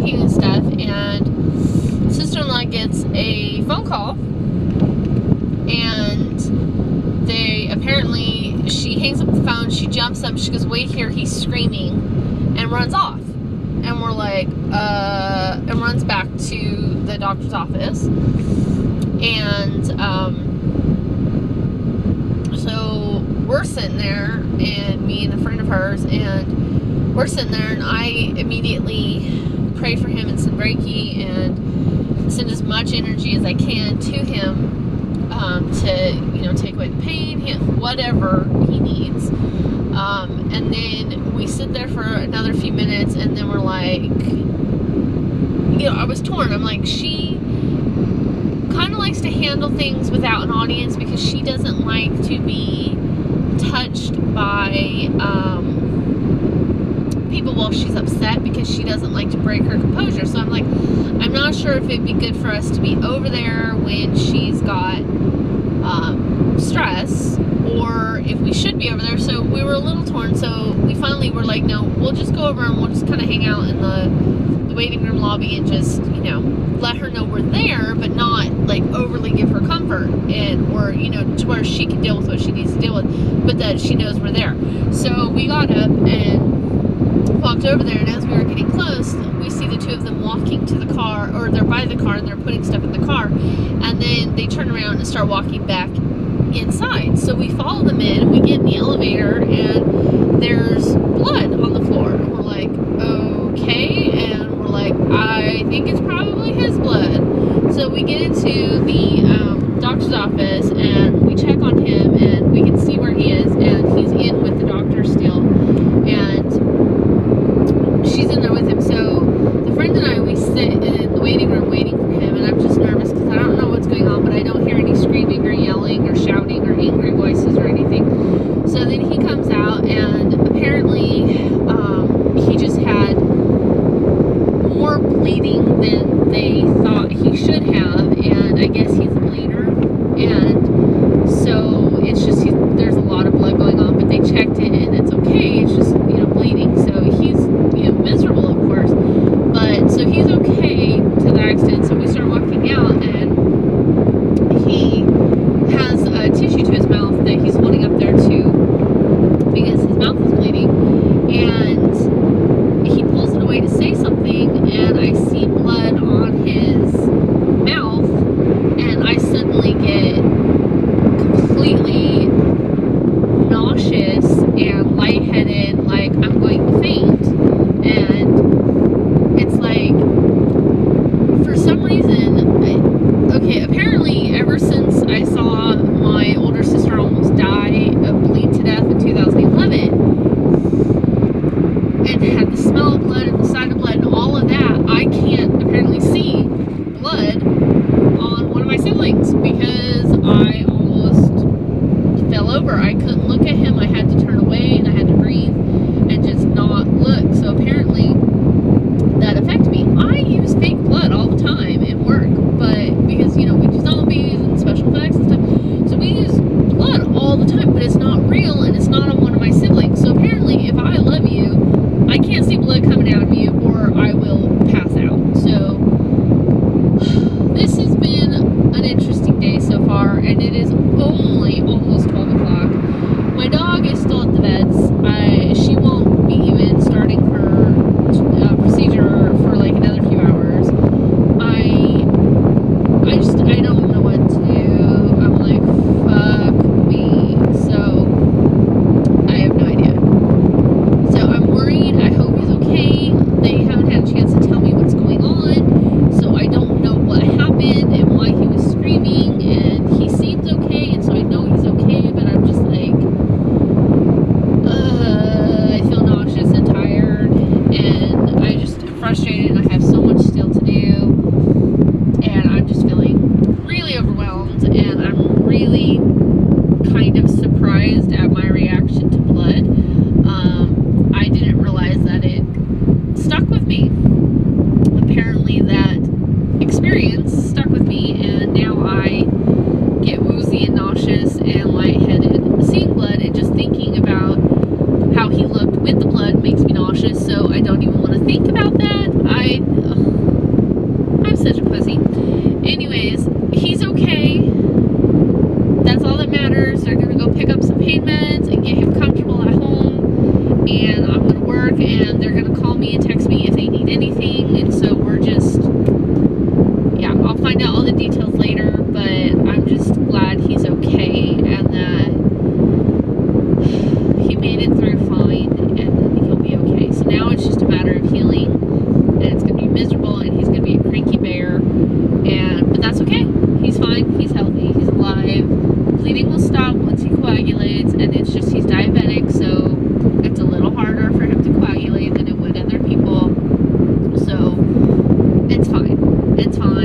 working and stuff, and sister-in-law gets a phone call, and she hangs up the phone, she jumps up, she goes, wait here, he's screaming, and runs off. And we're like, and runs back to the doctor's office. And so we're sitting there, and me and a friend of hers, and we're sitting there, and I immediately pray for him and send Reiki and send as much energy as I can to him, to take away the pain, whatever he needs. And then we sit there for another few minutes, and then we're like, I was torn. I'm like, she kind of likes to handle things without an audience because she doesn't like to be touched by people while she's upset, because she doesn't like to break her composure. So I'm like, I'm not sure if it'd be good for us to be over there when she's got stress, or if we should be over there. So we were a little torn. So we finally were like, no, we'll just go over and we'll just kind of hang out in the waiting room lobby and just, let her know we're there, but not like overly give her comfort, and or to where she can deal with what she needs to deal with, but that she knows we're there. So we got up and walked over there, and as we were getting close, we see the two of them walking to the car, or they're by the car and they're putting stuff in the car, and then they turn around and start walking back inside. So we follow them in, and we get in the elevator, and there's blood on the floor, and we're like, okay, and we're like, I think it's probably his blood. So we get into the doctor's office, and we check on him, and we can see where he is, and he's in with the doctor still, and she's in there with him. So the friend and I, we sit in the waiting room waiting for him, and I'm just nervous because I don't know what's going on, but I don't hear any screaming or yelling or shouting or angry voices or anything. So then he comes out, and apparently he just had more bleeding than they thought he should have, and I guess he's a bleeder, and It's fine.